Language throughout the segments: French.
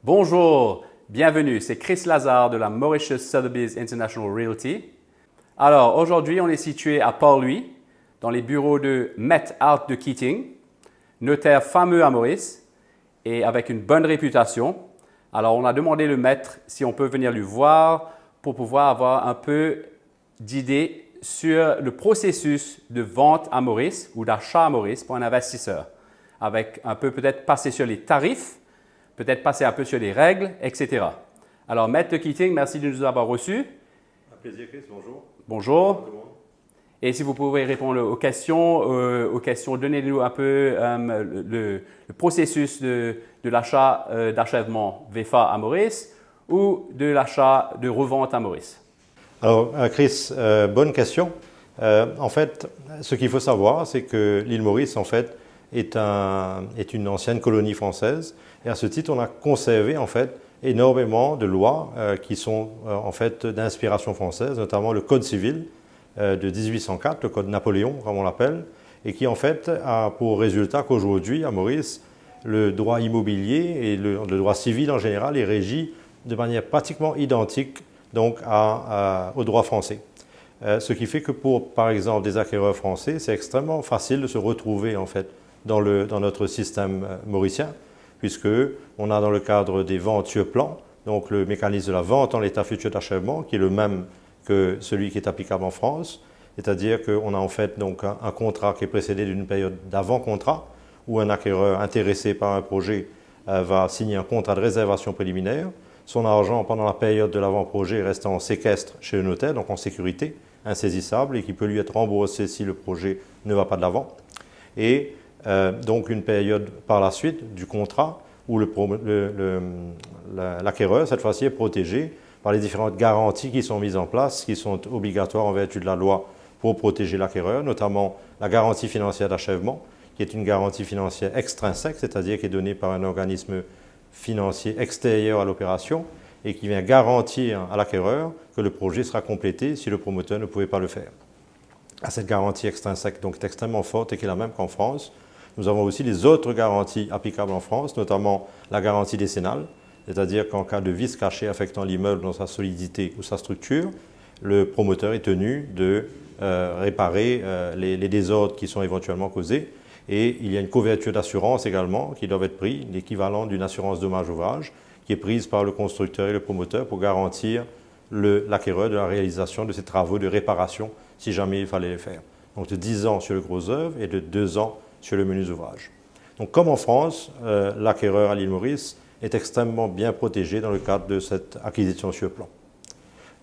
Bonjour, bienvenue, c'est Chris Lazare de la Mauritius Sotheby's International Realty. Alors, aujourd'hui, on est situé à Port-Louis, dans les bureaux de Met Hart de Keating, notaire fameux à Maurice et avec une bonne réputation. Alors, on a demandé le maître si on peut venir lui voir pour pouvoir avoir un peu d'idées sur le processus de vente à Maurice ou d'achat à Maurice pour un investisseur, avec un peu peut-être passer sur les tarifs, peut-être passer un peu sur les règles, etc. Alors, Maître de Keating, merci de nous avoir reçus. Un plaisir, Chris. Bonjour. Bonjour. Et si vous pouvez répondre aux questions, donnez-nous un peu le processus de l'achat d'achèvement VFA à Maurice ou de l'achat de revente à Maurice. Alors, Chris, bonne question. En fait, ce qu'il faut savoir, c'est que l'île Maurice, en fait, est une ancienne colonie française. Et à ce titre, on a conservé, en fait, énormément de lois qui sont, en fait, d'inspiration française, notamment le Code civil de 1804, le Code Napoléon, comme on l'appelle, et qui, en fait, a pour résultat qu'aujourd'hui, à Maurice, le droit immobilier et le droit civil en général est régi de manière pratiquement identique donc, au droit français. Ce qui fait que pour, par exemple, des acquéreurs français, c'est extrêmement facile de se retrouver, en fait, dans notre système mauricien, puisqu'on a dans le cadre des ventes sur plan, donc le mécanisme de la vente en l'état futur d'achèvement, qui est le même que celui qui est applicable en France, c'est-à-dire qu'on a en fait donc un contrat qui est précédé d'une période d'avant-contrat, où un acquéreur intéressé par un projet va signer un contrat de réservation préliminaire. Son argent, pendant la période de l'avant-projet, reste en séquestre chez le notaire, donc en sécurité, insaisissable, et qui peut lui être remboursé si le projet ne va pas de l'avant. Et donc une période par la suite du contrat où l'acquéreur, cette fois-ci, est protégé par les différentes garanties qui sont mises en place, qui sont obligatoires en vertu de la loi pour protéger l'acquéreur, notamment la garantie financière d'achèvement, qui est une garantie financière extrinsèque, c'est-à-dire qui est donnée par un organisme financier extérieur à l'opération et qui vient garantir à l'acquéreur que le projet sera complété si le promoteur ne pouvait pas le faire. Cette garantie extrinsèque donc, est extrêmement forte et qui est la même qu'en France. Nous avons aussi les autres garanties applicables en France, notamment la garantie décennale, c'est-à-dire qu'en cas de vice caché affectant l'immeuble dans sa solidité ou sa structure, le promoteur est tenu de réparer les désordres qui sont éventuellement causés. Et il y a une couverture d'assurance également qui doit être prise, l'équivalent d'une assurance dommage-ouvrage, qui est prise par le constructeur et le promoteur pour garantir l'acquéreur de la réalisation de ces travaux de réparation si jamais il fallait les faire. Donc de 10 ans sur le gros œuvre et de 2 ans sur le menus ouvrages. Donc comme en France, l'acquéreur à l'île Maurice est extrêmement bien protégé dans le cadre de cette acquisition sur plan.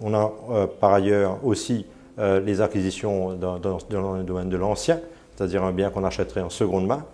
On a par ailleurs aussi les acquisitions dans le domaine de l'ancien, c'est-à-dire un bien qu'on achèterait en seconde main.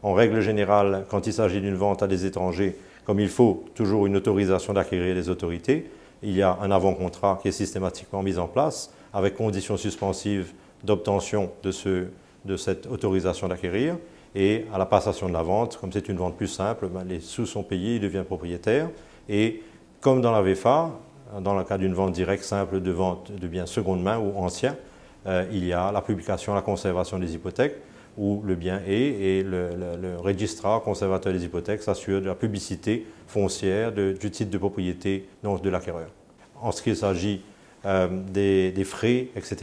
En règle générale, quand il s'agit d'une vente à des étrangers, comme il faut toujours une autorisation d'acquérir des autorités, il y a un avant-contrat qui est systématiquement mis en place avec conditions suspensives d'obtention de cette autorisation d'acquérir. Et à la passation de la vente, comme c'est une vente plus simple, les sous sont payés, il devient propriétaire. Et comme dans la VFA, dans le cas d'une vente directe simple de vente de biens seconde main ou anciens, il y a la publication, la conservation des hypothèques, où le bien est, et le registrar conservateur des hypothèques s'assure de la publicité foncière du titre de propriété de l'acquéreur. En ce qui s'agit des frais, etc.,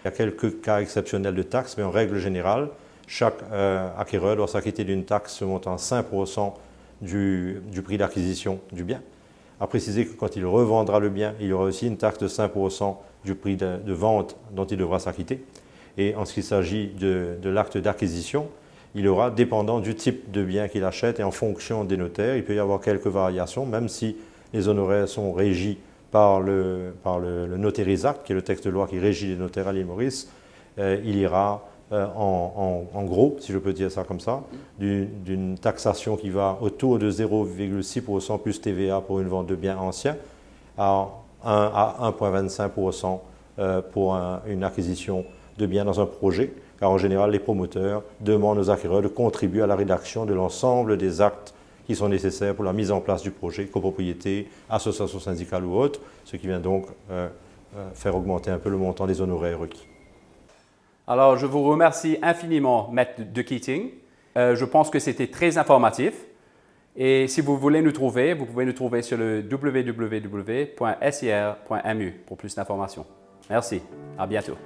il y a quelques cas exceptionnels de taxes, mais en règle générale, chaque acquéreur doit s'acquitter d'une taxe montant 5% du prix d'acquisition du bien. À préciser que quand il revendra le bien, il y aura aussi une taxe de 5% du prix de vente dont il devra s'acquitter. Et en ce qui s'agit de l'acte d'acquisition, il aura, dépendant du type de bien qu'il achète et en fonction des notaires, il peut y avoir quelques variations, même si les honoraires sont régis par le Notaries Act, qui est le texte de loi qui régit les notaires à l'île Maurice, il ira en gros, si je peux dire ça comme ça, d'une taxation qui va autour de 0,6% plus TVA pour une vente de biens anciens à 1,25% pour une acquisition de biens dans un projet, car en général, les promoteurs demandent aux acquéreurs de contribuer à la rédaction de l'ensemble des actes qui sont nécessaires pour la mise en place du projet, copropriété, association syndicale ou autre, ce qui vient donc faire augmenter un peu le montant des honoraires requis. Alors, je vous remercie infiniment, Maître de Keating. Je pense que c'était très informatif. Et si vous voulez nous trouver, vous pouvez nous trouver sur le www.sir.mu pour plus d'informations. Merci. À bientôt.